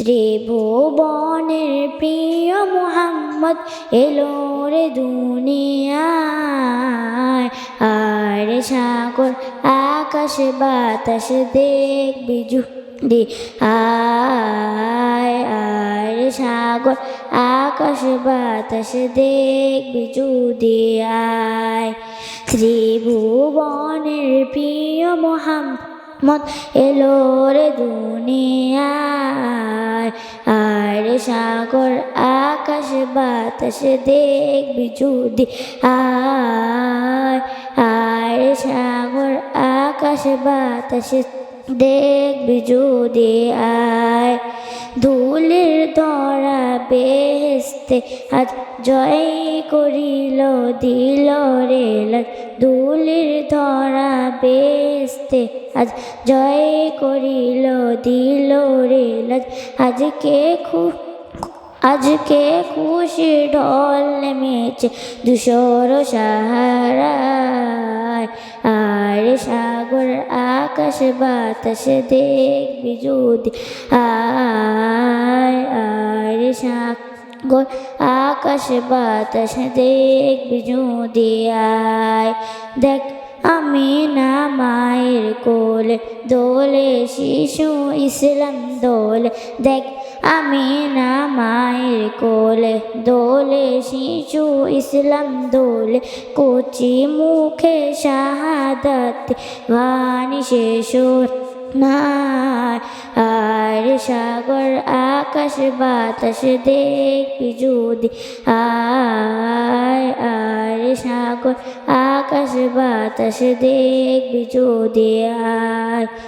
ত্রিভুবনের প্রিয় মুহাম্মদ এলো রে দুনিয়ায়। আর সাগর আকাশ বাতাস দেখবি যদি আয়। আর সাগর আকাশ বাতাস দেখবি যদি আয়। ত্রিভুবনের প্রিয় মুহাম্মদ এলো রে দুনিয়ায়। আর সাগর আকাশ বাতাস দেখবি যদি আয়। আর সাগর আকাশ বাতাস দেখবি যদি আয়। ধুলির ধরা বেহেশতে আজ জয় করিল দিল রে লাজ। ধুলির ধরা বেহেশতে আজ জয় করিল দিল রে লাজ। আজকে খুশি ঢল নেমেছে ধূসর সাহারায়। আর সাগর আকাশ বাতাস দেখবি যদি আয়। আর সাগর আকাশ বাতাস দেখবি যদি আয়। দেখ আমিনা মায়ের কোলে দোলে শিশু ইসলাম দোলে। দেখ আমিনা মায়ের কোলে দোলে শিশু ইসলাম দোলে। কচি মুখে শাহাদাত বাণী শেষ নাই। আর সাগর আকাশ বাতাস দেখবি যদি আয়। আর সাগর আকাশ বাতাস দেখবি যদি আয়।